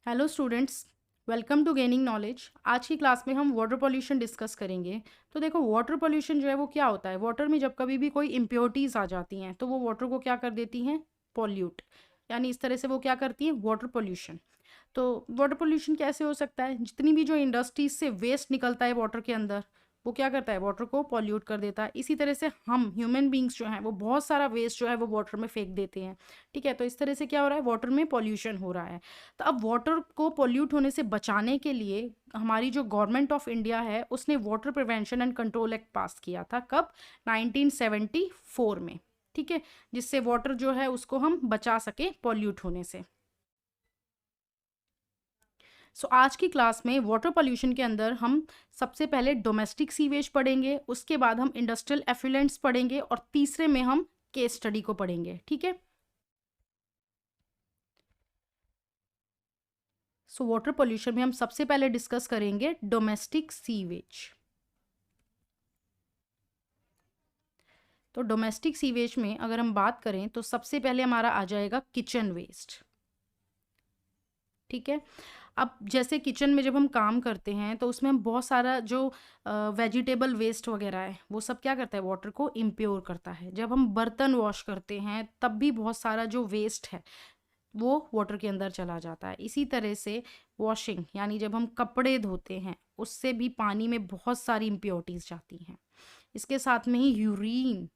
Hello students, welcome to gaining knowledge. आज की class में हम वाटर पोल्यूशन डिस्कस करेंगे। तो देखो, वाटर पोल्यूशन जो है वो क्या होता है। वाटर में जब कभी भी कोई इम्प्योरिटीज आ जाती हैं तो वो वाटर को क्या कर देती हैं, पॉल्यूट। यानी इस तरह से वो क्या करती हैं, वाटर पोल्यूशन। तो वाटर पोल्यूशन कैसे हो सकता है, जितनी भी जो इंडस्ट्रीज से वेस्ट निकलता है वाटर के अंदर, वो क्या करता है, वाटर को पॉल्यूट कर देता है। इसी तरह से हम ह्यूमन बींग्स जो हैं वो बहुत सारा वेस्ट जो है वो वाटर में फेंक देते हैं। ठीक है, तो इस तरह से क्या हो रहा है, वाटर में पॉल्यूशन हो रहा है। तो अब वाटर को पॉल्यूट होने से बचाने के लिए हमारी जो गवर्नमेंट ऑफ इंडिया है उसने water prevention and control act पास किया था। कब? 1974 में। ठीक है, जिससे वाटर जो है उसको हम बचा सके पॉल्यूट होने से। आज की क्लास में वाटर पोल्यूशन के अंदर हम सबसे पहले डोमेस्टिक सीवेज पढ़ेंगे, उसके बाद हम इंडस्ट्रियल एफिलेंट्स पढ़ेंगे और तीसरे में हम केस स्टडी को पढ़ेंगे। ठीक है, वाटर पोल्यूशन में हम सबसे पहले डिस्कस करेंगे डोमेस्टिक सीवेज। तो डोमेस्टिक सीवेज में अगर हम बात करें तो सबसे पहले हमारा आ जाएगा किचन वेस्ट। ठीक है, अब जैसे किचन में जब हम काम करते हैं तो उसमें हम बहुत सारा जो वेजिटेबल वेस्ट वगैरह है वो सब क्या करता है, वाटर को इम्प्योर करता है। जब हम बर्तन वॉश करते हैं तब भी बहुत सारा जो वेस्ट है वो वाटर के अंदर चला जाता है। इसी तरह से वॉशिंग यानी जब हम कपड़े धोते हैं उससे भी पानी में बहुत सारी इम्प्योरिटीज जाती हैं। इसके साथ में ही यूरिन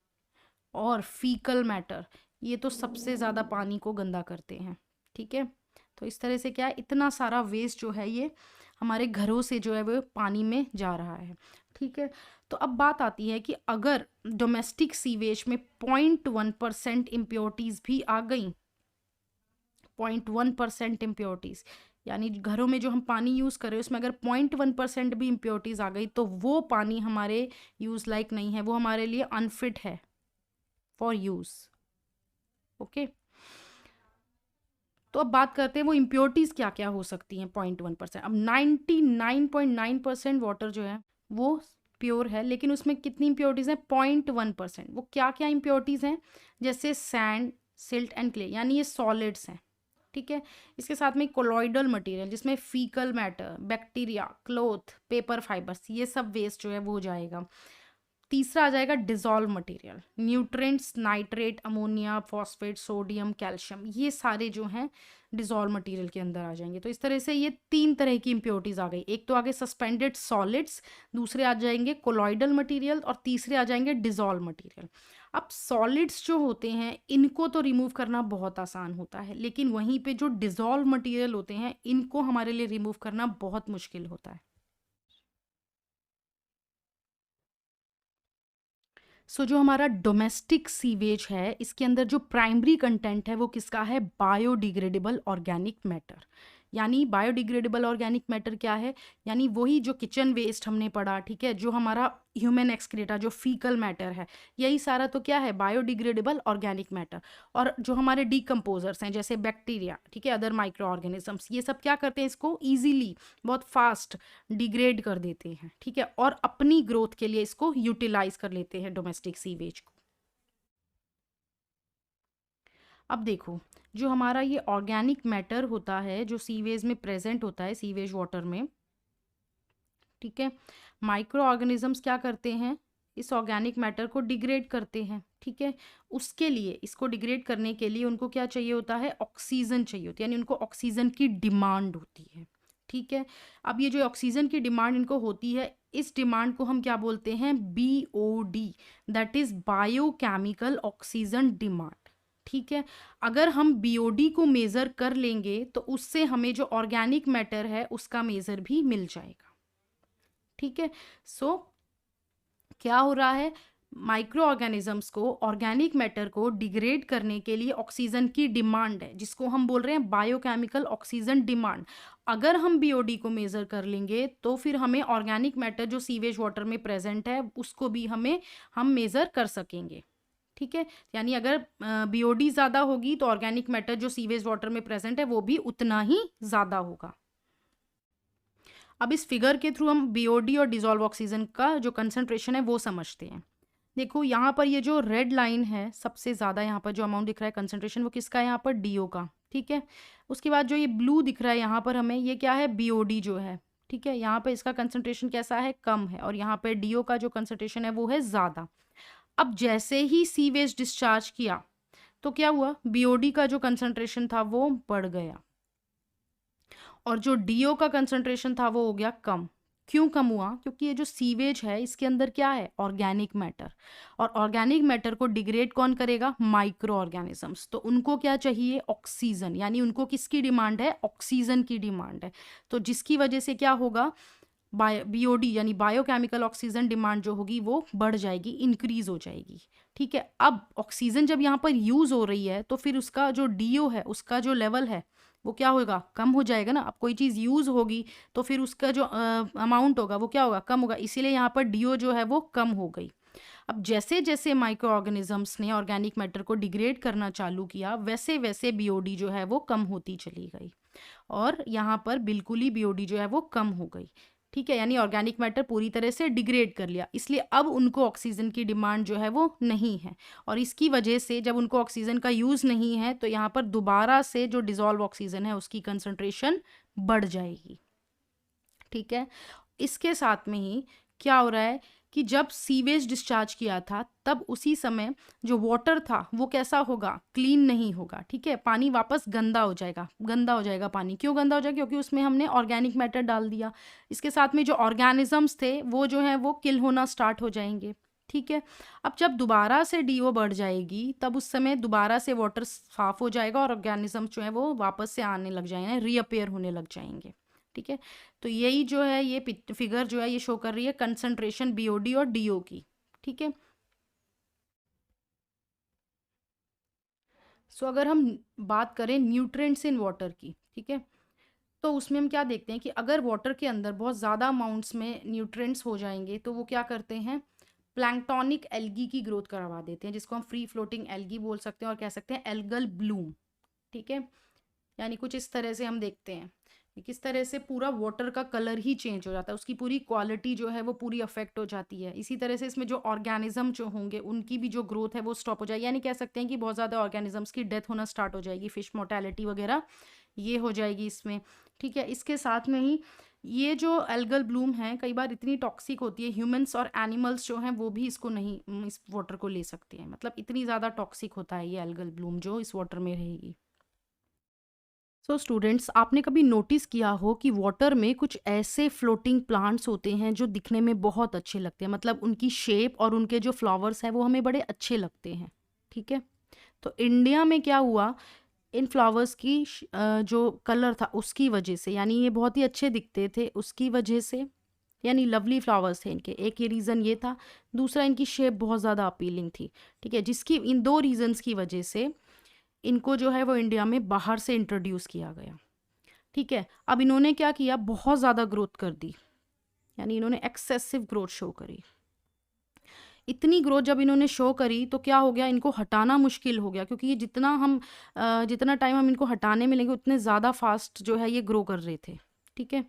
और फीकल मैटर, ये तो सबसे ज़्यादा पानी को गंदा करते हैं। ठीक है, तो इस तरह से क्या है, इतना सारा वेस्ट जो है ये हमारे घरों से जो है वो पानी में जा रहा है। ठीक है, तो अब बात आती है कि अगर डोमेस्टिक सीवेज में 0.1% इम्प्योरिटीज़ भी आ गई, 0.1% इम्प्योरिटीज़, यानी घरों में जो हम पानी यूज़ कर रहे हैं उसमें अगर 0.1% भी इम्प्योरिटीज़ आ गई तो वो पानी हमारे यूज़ लायक नहीं है, वो हमारे लिए अनफिट है फॉर यूज़। ओके, तो अब बात करते हैं वो इम्प्योरिटीज़ क्या क्या हो सकती हैं 0.1%। अब 99.9% वाटर जो है वो प्योर है, लेकिन उसमें कितनी इम्प्योरिटीज़ हैं, 0.1%। वो क्या क्या इम्प्योरिटीज़ हैं, जैसे सैंड, सिल्ट एंड क्ले, यानी ये सॉलिड्स हैं। ठीक है, इसके साथ में कोलॉइडल मटेरियल जिसमें faecal matter, bacteria, cloth, paper fibres, ये सब वेस्ट जो है वो हो जाएगा। तीसरा आ जाएगा dissolve material, nutrients, nitrate, ammonia, phosphate, sodium, calcium, ये सारे जो हैं डिजॉल्व मटेरियल के अंदर आ जाएंगे। तो इस तरह से ये तीन तरह की इम्प्योरिटीज आ गई। एक तो आगे सस्पेंडेड सॉलिड्स, दूसरे आ जाएंगे कोलॉइडल मटेरियल और तीसरे आ जाएंगे डिजॉल्व मटेरियल। अब सॉलिड्स जो होते हैं इनको तो रिमूव करना बहुत आसान होता है, लेकिन वहीं पे जो डिजॉल्व मटेरियल होते हैं इनको हमारे लिए रिमूव करना बहुत मुश्किल होता है। जो हमारा डोमेस्टिक सीवेज है इसके अंदर जो प्राइमरी कंटेंट है वो किसका है, बायोडिग्रेडेबल ऑर्गेनिक मैटर। यानी बायोडिग्रेडेबल ऑर्गेनिक मैटर क्या है, यानी वही जो किचन वेस्ट हमने पढ़ा। ठीक है, जो हमारा ह्यूमन एक्सक्रीटा, जो फीकल मैटर है, यही सारा तो क्या है, बायोडिग्रेडेबल ऑर्गेनिक मैटर। और जो हमारे डिकम्पोजर्स हैं जैसे बैक्टीरिया, ठीक है, अदर माइक्रो ऑर्गेनिजम्स, ये सब क्या करते हैं, इसको ईजिली, बहुत फास्ट डिग्रेड कर देते हैं। ठीक है, और अपनी ग्रोथ के लिए इसको यूटिलाइज कर लेते हैं डोमेस्टिक सीवेज को। अब देखो, जो हमारा ये ऑर्गेनिक मैटर होता है जो सीवेज में प्रेजेंट होता है, सीवेज वाटर में, ठीक है, माइक्रो ऑर्गेनिजम्स क्या करते हैं, इस ऑर्गेनिक मैटर को डिग्रेड करते हैं। ठीक है, उसके लिए, इसको डिग्रेड करने के लिए उनको क्या चाहिए होता है, ऑक्सीजन चाहिए होती है, यानी उनको ऑक्सीजन की डिमांड होती है। ठीक है, अब ये जो ऑक्सीजन की डिमांड इनको होती है, इस डिमांड को हम क्या बोलते हैं, BOD, that is biochemical oxygen demand. ठीक है, अगर हम BOD को मेज़र कर लेंगे तो उससे हमें जो ऑर्गेनिक मैटर है उसका मेज़र भी मिल जाएगा। ठीक है, क्या हो रहा है, माइक्रो ऑर्गेनिजम्स को ऑर्गेनिक मैटर को डिग्रेड करने के लिए ऑक्सीजन की डिमांड है, जिसको हम बोल रहे हैं बायोकेमिकल ऑक्सीजन डिमांड। अगर हम BOD को मेज़र कर लेंगे तो फिर हमें ऑर्गेनिक मैटर जो सीवेज वाटर में प्रेजेंट है उसको भी हम मेज़र कर सकेंगे। ठीक है, यानी अगर BOD ज़्यादा होगी तो ऑर्गेनिक मैटर जो सीवेज वाटर में प्रेजेंट है वो भी उतना ही ज़्यादा होगा। अब इस फिगर के थ्रू हम BOD और डिजॉल्व ऑक्सीजन का जो कंसंट्रेशन है वो समझते हैं। देखो यहाँ पर ये जो रेड लाइन है, सबसे ज़्यादा यहाँ पर जो अमाउंट दिख रहा है कंसंट्रेशन, वो किसका है यहाँ पर, DO का। ठीक है। उसके बाद जो ये ब्लू दिख रहा है यहाँ पर हमें, ये क्या है, बीओडी जो है, ठीक है। यहाँ पे इसका कंसंट्रेशन कैसा है, कम है, और यहाँ पे डीओ का जो कंसंट्रेशन है वो है ज़्यादा। अब जैसे ही सीवेज डिस्चार्ज किया तो क्या हुआ, बीओडी का जो कंसंट्रेशन था वो बढ़ गया और जो डीओ का कंसंट्रेशन था वो हो गया कम। क्यों कम हुआ, क्योंकि ये जो सीवेज है इसके अंदर क्या है, ऑर्गेनिक मैटर, और ऑर्गेनिक मैटर को डिग्रेड कौन करेगा, माइक्रो ऑर्गेनिजम्स। तो उनको क्या चाहिए, ऑक्सीजन, यानी उनको किसकी डिमांड है, ऑक्सीजन की डिमांड है। तो जिसकी वजह से क्या होगा, बीओडी यानी बायोकेमिकल ऑक्सीजन डिमांड जो होगी वो बढ़ जाएगी, इंक्रीज हो जाएगी। ठीक है। अब ऑक्सीजन जब यहाँ पर यूज हो रही है तो फिर उसका जो डीओ है, उसका जो लेवल है वो क्या होगा, कम हो जाएगा ना। अब कोई चीज़ यूज होगी तो फिर उसका जो अमाउंट होगा वो क्या होगा, कम होगा, इसीलिए यहाँ पर डीओ जो है वो कम हो गई। अब जैसे जैसे माइक्रो ऑर्गेनिजम्स ने ऑर्गेनिक मैटर को डिग्रेड करना चालू किया, वैसे वैसे बीओडी जो है वो कम होती चली गई, और यहाँ पर बिल्कुल ही बीओडी जो है वो कम हो गई। ठीक है, यानी ऑर्गेनिक मैटर पूरी तरह से डिग्रेड कर लिया, इसलिए अब उनको ऑक्सीजन की डिमांड जो है वो नहीं है, और इसकी वजह से जब उनको ऑक्सीजन का यूज़ नहीं है तो यहाँ पर दोबारा से जो डिसॉल्व ऑक्सीजन है उसकी कंसंट्रेशन बढ़ जाएगी। ठीक है। इसके साथ में ही क्या हो रहा है कि जब सीवेज डिस्चार्ज किया था तब उसी समय जो वाटर था वो कैसा होगा, क्लीन नहीं होगा। ठीक है, पानी वापस गंदा हो जाएगा, गंदा हो जाएगा पानी। क्यों गंदा हो जाएगा, क्योंकि उसमें हमने ऑर्गेनिक मैटर डाल दिया। इसके साथ में जो ऑर्गेनिजम्स थे वो जो है वो किल होना स्टार्ट हो जाएंगे। ठीक है। अब जब दोबारा से डीओ बढ़ जाएगी तब उस समय दोबारा से वाटर साफ हो जाएगा और ऑर्गेनिजम्स जो है वो वापस से आने लग जाएंगे, रीअपेयर होने लग जाएंगे। ठीक है। तो यही जो है ये फिगर जो है ये शो कर रही है कंसंट्रेशन बीओडी और डीओ की। ठीक है। सो अगर हम बात करें न्यूट्रिएंट्स इन वाटर की, ठीक है, तो उसमें हम क्या देखते हैं कि अगर वाटर के अंदर बहुत ज़्यादा अमाउंट्स में न्यूट्रिएंट्स हो जाएंगे तो वो क्या करते हैं, प्लैंक्टोनिक एल्गी की ग्रोथ करवा देते हैं, जिसको हम फ्री फ्लोटिंग एल्गी बोल सकते हैं और कह सकते हैं एल्गल ब्लूम। ठीक है। यानी कुछ इस तरह से हम देखते हैं कि किस तरह से पूरा वाटर का कलर ही चेंज हो जाता है, उसकी पूरी क्वालिटी जो है वो पूरी अफेक्ट हो जाती है। इसी तरह से इसमें जो ऑर्गेनिज्म जो होंगे उनकी भी जो ग्रोथ है वो स्टॉप हो जाएगी, यानी कह सकते हैं कि बहुत ज़्यादा ऑर्गेनिजम्स की डेथ होना स्टार्ट हो जाएगी, फिश मोर्टेलिटी वगैरह ये हो जाएगी इसमें। ठीक है। इसके साथ में ही ये जो एल्गल ब्लूम है कई बार इतनी टॉक्सिक होती है, ह्यूमंस और एनिमल्स जो हैं वो भी इसको नहीं, इस वाटर को ले सकते हैं, मतलब इतनी ज़्यादा टॉक्सिक होता है ये एल्गल ब्लूम जो इस वाटर में रहेगी। सो स्टूडेंट्स, आपने कभी नोटिस किया हो कि वाटर में कुछ ऐसे फ्लोटिंग प्लांट्स होते हैं जो दिखने में बहुत अच्छे लगते हैं, मतलब उनकी शेप और उनके जो फ्लावर्स हैं वो हमें बड़े अच्छे लगते हैं। ठीक है। तो इंडिया में क्या हुआ, इन फ्लावर्स की जो कलर था उसकी वजह से, यानी ये बहुत ही अच्छे दिखते थे उसकी वजह से, यानी लवली फ्लावर्स थे इनके, एक ये रीज़न ये था। दूसरा, इनकी शेप बहुत ज़्यादा अपीलिंग थी। ठीक है, जिसकी इन दो रीजंस की वजह से इनको जो है वो इंडिया में बाहर से इंट्रोड्यूस किया गया। ठीक है। अब इन्होंने क्या किया, बहुत ज़्यादा ग्रोथ कर दी, यानी इन्होंने एक्सेसिव ग्रोथ शो करी। इतनी ग्रोथ जब इन्होंने शो करी तो क्या हो गया, इनको हटाना मुश्किल हो गया, क्योंकि ये जितना टाइम हम इनको हटाने में लेंगे उतने ज़्यादा फास्ट जो है ये ग्रो कर रहे थे। ठीक है।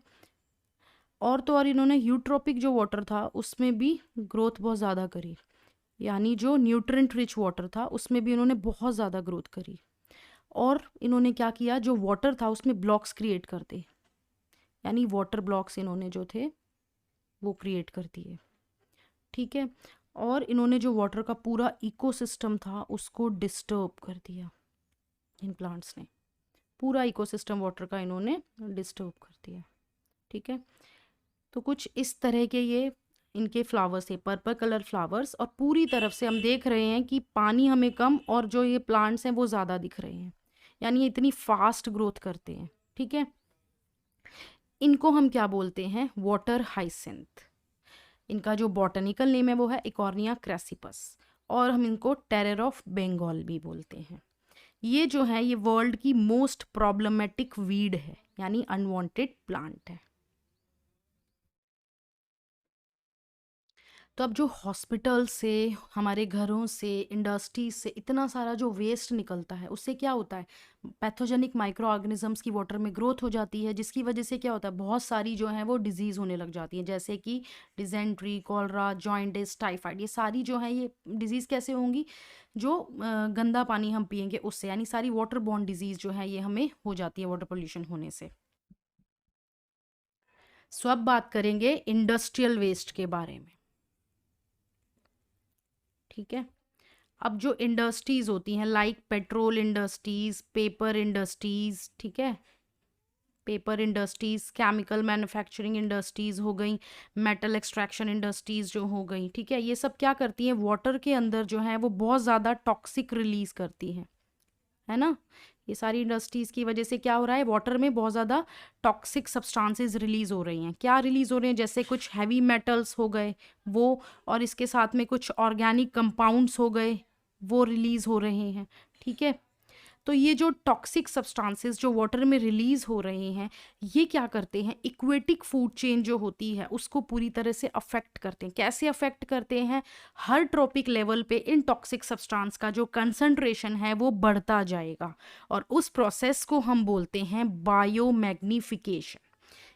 और तो और इन्होंने यूट्रोपिक जो वाटर था उसमें भी ग्रोथ बहुत ज़्यादा करी, यानी जो न्यूट्रिएंट रिच वाटर था उसमें भी इन्होंने बहुत ज़्यादा ग्रोथ करी। और इन्होंने क्या किया, जो वाटर था उसमें ब्लॉक्स क्रिएट कर दे, यानी वाटर ब्लॉक्स इन्होंने जो थे वो क्रिएट कर दिए। ठीक है। और इन्होंने जो वाटर का पूरा इकोसिस्टम था उसको डिस्टर्ब कर दिया, इन प्लांट्स ने पूरा इकोसिस्टम वाटर का इन्होंने डिस्टर्ब कर दिया। ठीक है। तो कुछ इस तरह के ये इनके फ्लावर्स है, पर्पल कलर फ्लावर्स, और पूरी तरफ से हम देख रहे हैं कि पानी हमें कम और जो ये प्लांट्स हैं वो ज़्यादा दिख रहे हैं, यानी ये इतनी फास्ट ग्रोथ करते हैं। ठीक है। इनको हम क्या बोलते हैं, वाटर हाइसिंथ। इनका जो बॉटनिकल नेम है वो है इकॉर्निया क्रेसिपस, और हम इनको टेरर ऑफ बंगाल भी बोलते हैं। ये जो है ये वर्ल्ड की मोस्ट प्रॉब्लमेटिक वीड है, यानी अनवांटेड प्लांट है। तो अब जो हॉस्पिटल से, हमारे घरों से, इंडस्ट्रीज से इतना सारा जो वेस्ट निकलता है, उससे क्या होता है, पैथोजेनिक माइक्रो ऑर्गेनिजम्स की वाटर में ग्रोथ हो जाती है, जिसकी वजह से क्या होता है, बहुत सारी जो है वो डिजीज़ होने लग जाती है, जैसे कि डिजेंट्री, कॉलरा, जॉइंटिस, टाइफाइड। ये सारी जो है ये डिजीज़ कैसे होंगी, जो गंदा पानी हम पियेंगे उससे, यानी सारी वाटर बॉर्न डिजीज़ जो है ये हमें हो जाती है वाटर पोल्यूशन होने से। सो अब बात करेंगे इंडस्ट्रियल वेस्ट के बारे में। ठीक है, अब जो इंडस्ट्रीज होती हैं, like petrol industries, paper industries, ठीक है, paper industries, chemical manufacturing industries हो गई, मेटल एक्सट्रैक्शन इंडस्ट्रीज जो हो गई, ठीक है, ये सब क्या करती हैं, वाटर के अंदर जो है वो बहुत ज़्यादा टॉक्सिक रिलीज करती हैं, है ना। ये सारी इंडस्ट्रीज की वजह से क्या हो रहा है, वाटर में बहुत ज़्यादा टॉक्सिक सब्सटेंसेस रिलीज हो रही हैं। क्या रिलीज हो रहे हैं, जैसे कुछ हैवी मेटल्स हो गए वो, और इसके साथ में कुछ ऑर्गेनिक कंपाउंड्स हो गए, वो रिलीज हो रहे हैं। ठीक है, तो ये जो टॉक्सिक सब्सटेंसेस जो वाटर में रिलीज हो रहे हैं, ये क्या करते हैं, इक्वेटिक फूड चेन जो होती है उसको पूरी तरह से अफेक्ट करते हैं। कैसे अफेक्ट करते हैं, हर ट्रॉपिक लेवल पे इन टॉक्सिक सब्सटेंस का जो कंसंट्रेशन है वो बढ़ता जाएगा, और उस प्रोसेस को हम बोलते हैं बायोमैग्निफिकेशन।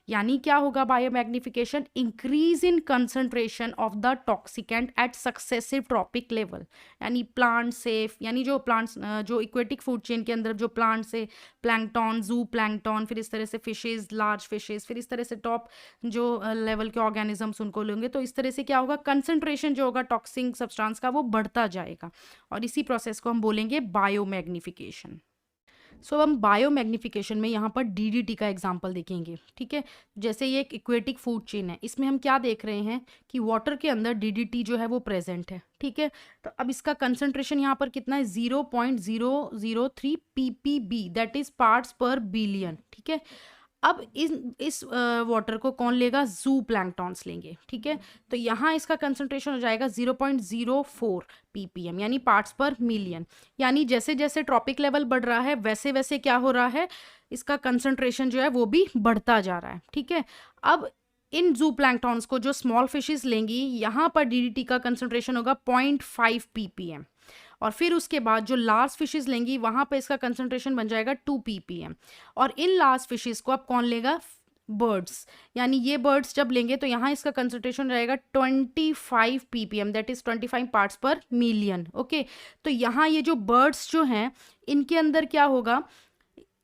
यानी क्या होगा biomagnification, increase in concentration of the toxicant at successive trophic level. यानी प्लांट से, यानी जो प्लांट्स, जो इक्वेटिक फूड चेन के अंदर जो प्लांट से प्लैंकटन, जू प्लैंकटन, फिर इस तरह से फिशेज, लार्ज फिशेज, फिर इस तरह से टॉप जो लेवल के ऑर्गेनिजम्स उनको लेंगे, तो इस तरह से क्या होगा, कंसंट्रेशन जो होगा टॉक्सिक सब्सटेंस का वो बढ़ता जाएगा, और इसी प्रोसेस को हम बोलेंगे बायोमैग्निफिकेशन। सो हम बायोमैग्निफिकेशन में यहाँ पर डीडीटी का एग्जांपल देखेंगे। ठीक है, जैसे ये एक इक्वेटिक फूड चेन है, इसमें हम क्या देख रहे हैं कि वाटर के अंदर डीडीटी जो है वो प्रेजेंट है। ठीक है, तो अब इसका कंसंट्रेशन यहाँ पर कितना है, 0.003 ppb, दैट इज पार्ट्स पर बिलियन। ठीक है, अब इस वाटर को कौन लेगा, जू प्लैंकटॉन्स लेंगे। ठीक है, तो यहाँ इसका कंसंट्रेशन हो जाएगा 0.04 ppm, यानी पार्ट्स पर मिलियन। यानी जैसे जैसे ट्रॉपिक लेवल बढ़ रहा है वैसे वैसे क्या हो रहा है, इसका कंसंट्रेशन जो है वो भी बढ़ता जा रहा है। ठीक है, अब इन जू प्लैंकटॉन्स को जो स्मॉल फिशेस लेंगी, यहाँ पर डीडीटी का कंसंट्रेशन होगा 0.5 ppm, और फिर उसके बाद जो लार्ज फिशेस लेंगी वहां पे इसका कंसंट्रेशन बन जाएगा 2 ppm, और इन लार्ज फिशेस को अब कौन लेगा, बर्ड्स। यानी ये बर्ड्स जब लेंगे तो यहाँ इसका कंसंट्रेशन रहेगा 25 ppm, दैट इज 25 पार्ट्स पर मिलियन। ओके, तो यहाँ ये जो बर्ड्स जो हैं, इनके अंदर क्या होगा,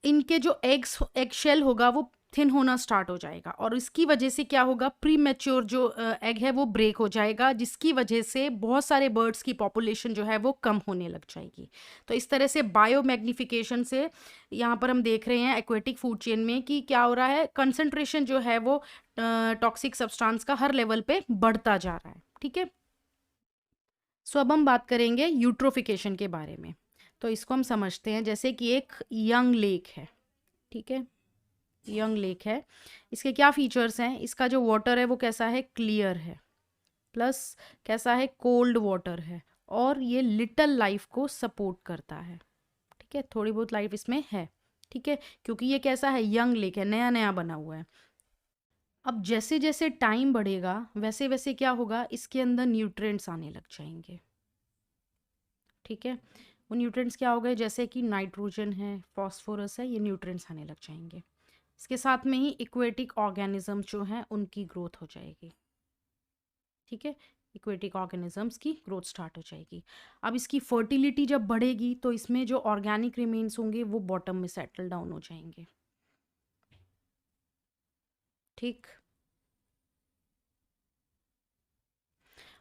इनके जो एग शेल होगा वो थिन होना स्टार्ट हो जाएगा, और इसकी वजह से क्या होगा, प्री मैच्योर जो एग है वो ब्रेक हो जाएगा, जिसकी वजह से बहुत सारे बर्ड्स की पॉपुलेशन जो है वो कम होने लग जाएगी। तो इस तरह से बायोमैग्निफिकेशन से यहाँ पर हम देख रहे हैं एक्वेटिक फूड चेन में कि क्या हो रहा है, कंसंट्रेशन जो है वो टॉक्सिक सब्सटेंस का हर लेवल पे बढ़ता जा रहा है। ठीक है, सो अब हम बात करेंगे यूट्रोफिकेशन के बारे में। तो इसको हम समझते हैं, जैसे कि एक यंग लेक है। ठीक है, यंग लेक है, इसके क्या फीचर्स हैं, इसका जो वाटर है वो कैसा है, क्लियर है, प्लस कैसा है, कोल्ड वाटर है, और ये लिटिल लाइफ को सपोर्ट करता है। ठीक है, थोड़ी बहुत लाइफ इसमें है। ठीक है, क्योंकि ये कैसा है, यंग लेक है, नया नया बना हुआ है। अब जैसे जैसे टाइम बढ़ेगा वैसे वैसे क्या होगा, इसके अंदर न्यूट्रिएंट्स आने लग जाएंगे। ठीक है, वो न्यूट्रिएंट्स क्या हो गए, जैसे कि नाइट्रोजन है, फॉस्फोरस है, ये न्यूट्रिएंट्स आने लग जाएंगे। इसके साथ में ही इक्वेटिक ऑर्गेनिज्म जो हैं उनकी ग्रोथ हो जाएगी। ठीक है, इक्वेटिक ऑर्गेनिजम्स की ग्रोथ स्टार्ट हो जाएगी। अब इसकी फर्टिलिटी जब बढ़ेगी तो इसमें जो ऑर्गेनिक रिमेन्स होंगे वो बॉटम में सेटल डाउन हो जाएंगे। ठीक,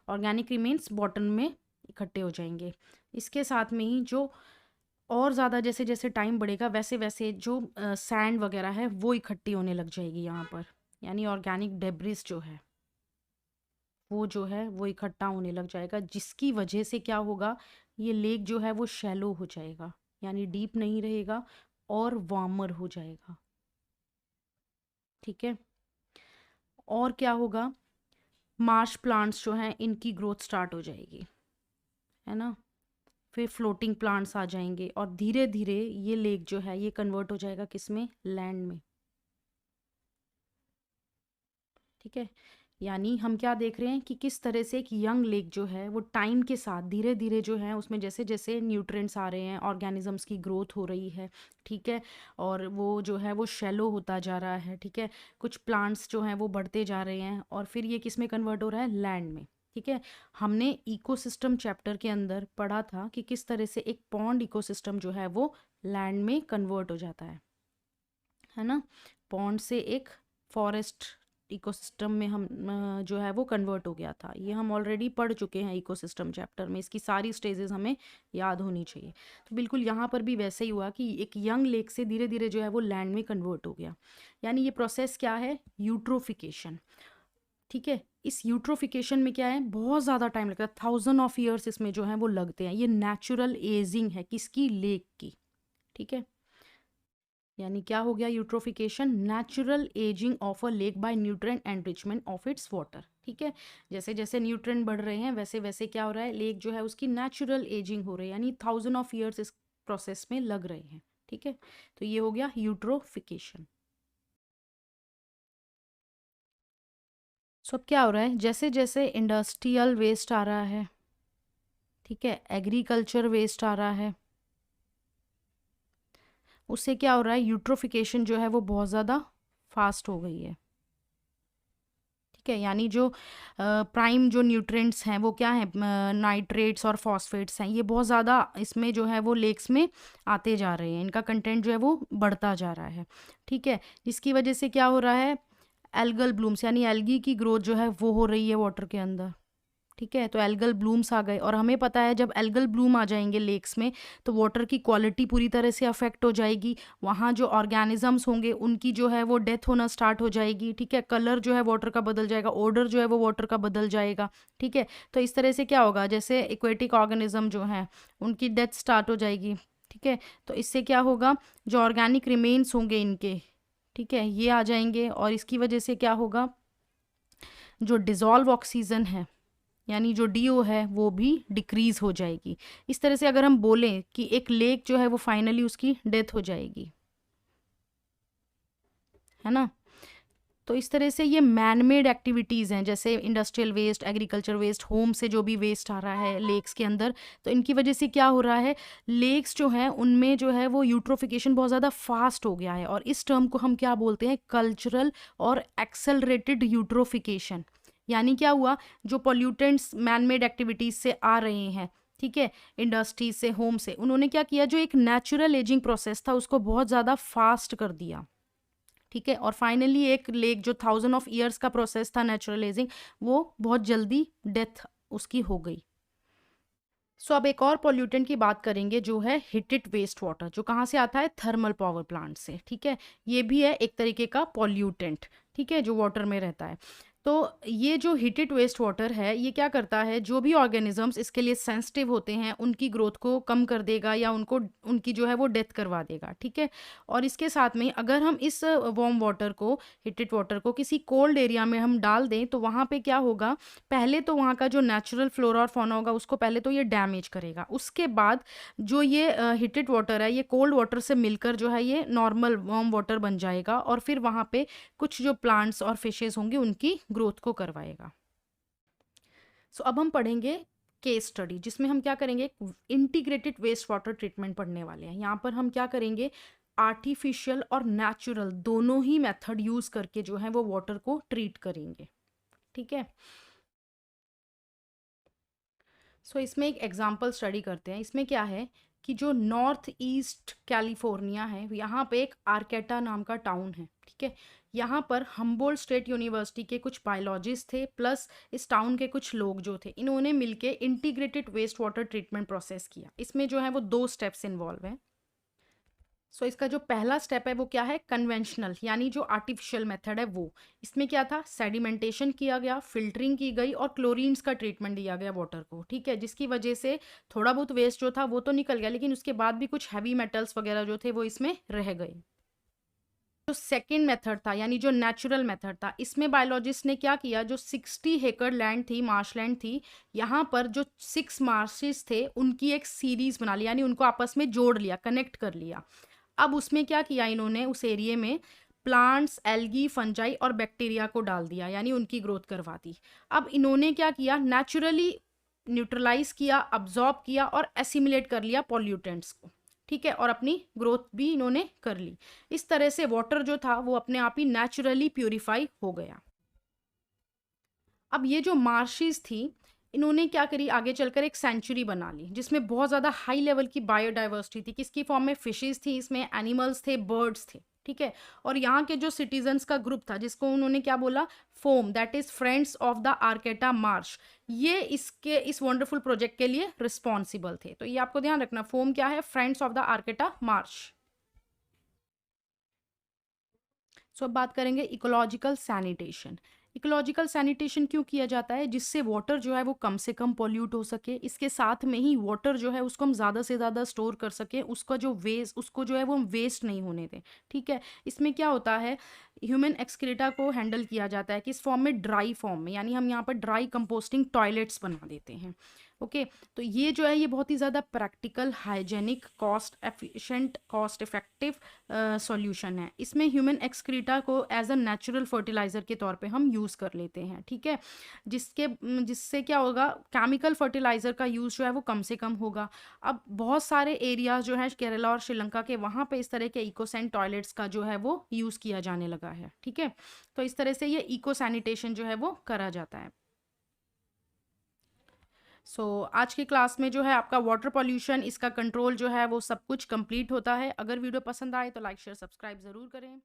ऑर्गेनिक रिमेन्स बॉटम में इकट्ठे हो जाएंगे। इसके साथ में ही जो और ज़्यादा जैसे जैसे टाइम बढ़ेगा वैसे वैसे जो सैंड वगैरह है वो इकट्ठी होने लग जाएगी यहाँ पर, यानी ऑर्गेनिक डेब्रिस जो है वो जो है वो इकट्ठा होने लग जाएगा, जिसकी वजह से क्या होगा, ये लेक जो है वो शैलो हो जाएगा, यानी डीप नहीं रहेगा और वार्मर हो जाएगा। ठीक है, और क्या होगा, मार्श प्लांट्स जो हैं इनकी ग्रोथ स्टार्ट हो जाएगी, है ना, फिर फ्लोटिंग प्लांट्स आ जाएंगे, और धीरे धीरे ये लेक जो है ये कन्वर्ट हो जाएगा किस में, लैंड में। ठीक है, यानी हम क्या देख रहे हैं कि किस तरह से एक यंग लेक जो है वो टाइम के साथ धीरे धीरे जो है उसमें जैसे जैसे न्यूट्रिएंट्स आ रहे हैं, ऑर्गेनिजम्स की ग्रोथ हो रही है, ठीक है, और वो जो है वो शैलो होता जा रहा है, ठीक है, कुछ प्लांट्स जो हैं वो बढ़ते जा रहे हैं और फिर ये किस में कन्वर्ट हो रहा है, लैंड में, ठीक है। हमने इकोसिस्टम चैप्टर के अंदर पढ़ा था कि किस तरह से एक पॉन्ड इकोसिस्टम जो है वो लैंड में कन्वर्ट हो जाता है ना, पॉन्ड से एक फॉरेस्ट इकोसिस्टम में हम जो है वो कन्वर्ट हो गया था। ये हम ऑलरेडी पढ़ चुके हैं इकोसिस्टम चैप्टर में, इसकी सारी स्टेजेस हमें याद होनी चाहिए। तो बिल्कुल यहाँ पर भी वैसे ही हुआ कि एक यंग लेक से धीरे धीरे जो है वो लैंड में कन्वर्ट हो गया। यानी ये प्रोसेस क्या है, यूट्रोफिकेशन, ठीक है। इस यूट्रोफिकेशन में क्या है, बहुत ज़्यादा टाइम लगता है, 1000 of years इसमें जो है वो लगते हैं। ये नेचुरल एजिंग है किसकी, लेक की, ठीक है। यानी क्या हो गया eutrophication, natural ageing of a lake bye nutrient enrichment of its water, ठीक है। जैसे जैसे न्यूट्रिएंट बढ़ रहे हैं वैसे वैसे क्या हो रहा है, लेक जो है उसकी नेचुरल एजिंग हो रही है, यानी 1000 of years इस प्रोसेस में लग रहे हैं, ठीक है। तो ये हो गया यूट्रोफिकेशन। सो अब क्या हो रहा है, जैसे जैसे इंडस्ट्रियल वेस्ट आ रहा है, ठीक है, एग्रीकल्चर वेस्ट आ रहा है, उससे क्या हो रहा है, यूट्रोफिकेशन जो है वो बहुत ज़्यादा फास्ट हो गई है, ठीक है। यानी जो प्राइम जो न्यूट्रिएंट्स हैं वो क्या है, नाइट्रेट्स और फॉस्फेट्स हैं, ये बहुत ज़्यादा इसमें जो है वो लेक्स में आते जा रहे हैं, इनका कंटेंट जो है वो बढ़ता जा रहा है, ठीक है। जिसकी वजह से क्या हो रहा है, एल्गल ब्लूम्स यानी एल्गी की ग्रोथ जो है वो हो रही है वाटर के अंदर, ठीक है। तो एल्गल ब्लूम्स आ गए और हमें पता है जब एल्गल ब्लूम आ जाएंगे लेक्स में तो वाटर की क्वालिटी पूरी तरह से अफेक्ट हो जाएगी, वहाँ जो ऑर्गेनिजम्स होंगे उनकी जो है वो डेथ होना स्टार्ट हो जाएगी, ठीक है। कलर जो है वाटर का बदल जाएगा, ओडर जो है वो वाटर का बदल जाएगा, ठीक है। तो इस तरह से क्या होगा, जैसे एक्वेटिक ऑर्गेनिज्म जो हैं उनकी डेथ स्टार्ट हो जाएगी, ठीक है। तो इससे क्या होगा, जो ऑर्गेनिक रिमेन्स होंगे इनके, ठीक है, ये आ जाएंगे और इसकी वजह से क्या होगा, जो डिजॉल्व ऑक्सीजन है यानी जो डीओ है वो भी डिक्रीज हो जाएगी। इस तरह से अगर हम बोलें कि एक लेक जो है वो फाइनली उसकी डेथ हो जाएगी, है ना। तो इस तरह से ये मैन मेड एक्टिविटीज़ हैं, जैसे industrial waste, agriculture waste, home से जो भी वेस्ट आ रहा है लेक्स के अंदर, तो इनकी वजह से क्या हो रहा है, लेक्स जो हैं उनमें जो है वो यूट्रोफिकेशन बहुत ज़्यादा फास्ट हो गया है और इस टर्म को हम क्या बोलते हैं, कल्चरल और एक्सेलरेटेड यूट्रोफिकेशन। यानी क्या हुआ, जो पॉल्यूटेंट्स मैन मेड एक्टिविटीज़ से आ रहे हैं, ठीक है, इंडस्ट्रीज से, होम से, उन्होंने क्या किया, जो एक नेचुरल एजिंग प्रोसेस था उसको बहुत ज़्यादा फास्ट कर दिया, ठीक है। और फाइनली एक लेक जो 1000 of years का प्रोसेस था नेचुरल एजिंग, वो बहुत जल्दी डेथ उसकी हो गई। सो अब एक और पॉल्यूटेंट की बात करेंगे जो है हिटेड वेस्ट वाटर, जो कहाँ से आता है, थर्मल पावर प्लांट से, ठीक है। ये भी है एक तरीके का पॉल्यूटेंट, ठीक है, जो वाटर में रहता है। तो ये जो हीटेड वेस्ट वाटर है ये क्या करता है, जो भी ऑर्गेनिजम्स इसके लिए सेंसिटिव होते हैं उनकी ग्रोथ को कम कर देगा या उनको उनकी जो है वो डेथ करवा देगा, ठीक है। और इसके साथ में अगर हम इस वार्म वाटर को, हीटेड वाटर को किसी कोल्ड एरिया में हम डाल दें तो वहाँ पे क्या होगा, पहले तो वहाँ का जो नेचुरल फ्लोरा और फौना होगा उसको पहले तो ये डैमेज करेगा, उसके बाद जो ये हीटेड वाटर है ये कोल्ड वाटर से मिलकर जो है ये नॉर्मल वार्म वाटर बन जाएगा और फिर वहाँ पे कुछ जो प्लांट्स और फिशेस होंगे उनकी ग्रोथ को करवाएगा। सो अब हम पढ़ेंगे केस स्टडी, जिसमें हम क्या करेंगे, इंटीग्रेटेड वेस्ट वाटर ट्रीटमेंट पढ़ने वाले हैं। यहाँ पर हम क्या करेंगे, आर्टिफिशियल और नेचुरल दोनों ही मेथड यूज करके जो है वो वाटर को ट्रीट करेंगे, ठीक है। सो इसमें एक एग्जाम्पल स्टडी करते हैं। इसमें क्या है कि जो नॉर्थ ईस्ट कैलिफोर्निया है यहाँ पे एक आर्केटा नाम का टाउन है, ठीक है। यहाँ पर हम्बोल्ट स्टेट यूनिवर्सिटी के कुछ बायोलॉजिस्ट थे प्लस इस टाउन के कुछ लोग जो थे, इन्होंने मिलके integrated waste water treatment process किया। इसमें जो है वो 2 स्टेप्स इन्वॉल्व हैं। सो इसका जो पहला स्टेप है वो क्या है, कन्वेंशनल यानी जो आर्टिफिशियल मेथड है वो। इसमें क्या था, सेडिमेंटेशन किया गया, फिल्टरिंग की गई और क्लोरीन्स का ट्रीटमेंट दिया गया वाटर को, ठीक है, जिसकी वजह से थोड़ा बहुत वेस्ट जो था वो तो निकल गया लेकिन उसके बाद भी कुछ हैवी मेटल्स वगैरह जो थे वो इसमें रह गए। जो सेकेंड मेथड था यानी जो नेचुरल मेथड था, इसमें बायोलॉजिस्ट ने क्या किया, जो 60 एकड़ लैंड थी, मार्शलैंड थी, यहाँ पर जो 6 मार्शेस थे उनकी एक सीरीज बना ली, यानी उनको आपस में जोड़ लिया, कनेक्ट कर लिया। अब उसमें क्या किया इन्होंने, उस एरिया में प्लांट्स, एल्गी, फंजाई और बैक्टीरिया को डाल दिया, यानी उनकी ग्रोथ करवा दी। अब इन्होंने क्या किया, नेचुरली न्यूट्रलाइज किया, अब्जॉर्ब किया और एसिमिलेट कर लिया पॉल्यूटेंट्स को, ठीक है, और अपनी ग्रोथ भी इन्होंने कर ली। इस तरह से वाटर जो था वो अपने आप ही नेचुरली प्यूरिफाई हो गया। अब ये जो मार्शिस थी, इन्होंने क्या करी, आगे चलकर एक सेंचुरी बना ली जिसमें बहुत ज़्यादा हाई लेवल की बायोडाइवर्सिटी थी। किसकी फॉर्म में, फिशेस थी, इसमें एनिमल्स थे, बर्ड्स थे, ठीक है। और यहाँ के जो सिटीजन्स का ग्रुप था जिसको उन्होंने क्या बोला, FOAM, that is friends of the Arcata Marsh, ये इसके इस वंडरफुल प्रोजेक्ट के लिए रिस्पॉन्सिबल थे। तो ये आपको ध्यान रखना, फोम क्या है, friends of the Arcata Marsh. सो अब बात करेंगे इकोलॉजिकल सैनिटेशन। इकोलॉजिकल सैनिटेशन क्यों किया जाता है, जिससे वाटर जो है वो कम से कम पॉल्यूट हो सके, इसके साथ में ही वाटर जो है उसको हम ज़्यादा से ज़्यादा स्टोर कर सकें, उसका जो वेस्ट, उसको जो है वो हम वेस्ट नहीं होने दें, ठीक है। इसमें क्या होता है, ह्यूमन एक्सक्रीटा को हैंडल किया जाता है किस फॉर्म में, ड्राई फॉर्म में, यानी हम यहाँ पर ड्राई कंपोस्टिंग टॉयलेट्स बना देते हैं, ओके। तो ये जो है ये बहुत ही ज़्यादा practical, hygienic, cost efficient, cost effective solution है। इसमें ह्यूमन एक्सक्रीटा को एज अ नेचुरल फर्टिलाइज़र के तौर पे हम यूज़ कर लेते हैं, ठीक है। जिससे क्या होगा, केमिकल फर्टिलाइज़र का यूज़ जो है वो कम से कम होगा। अब बहुत सारे एरियाज जो है केरला और श्रीलंका के, वहाँ पे इस तरह के इकोसैन टॉयलेट्स का जो है वो यूज़ किया जाने लगा है, ठीक है। तो इस तरह से ये इको सैनिटेशन जो है वो करा जाता है। आज की क्लास में जो है आपका वाटर पॉल्यूशन, इसका कंट्रोल जो है वो सब कुछ कंप्लीट होता है। अगर वीडियो पसंद आए तो लाइक शेयर सब्सक्राइब ज़रूर करें।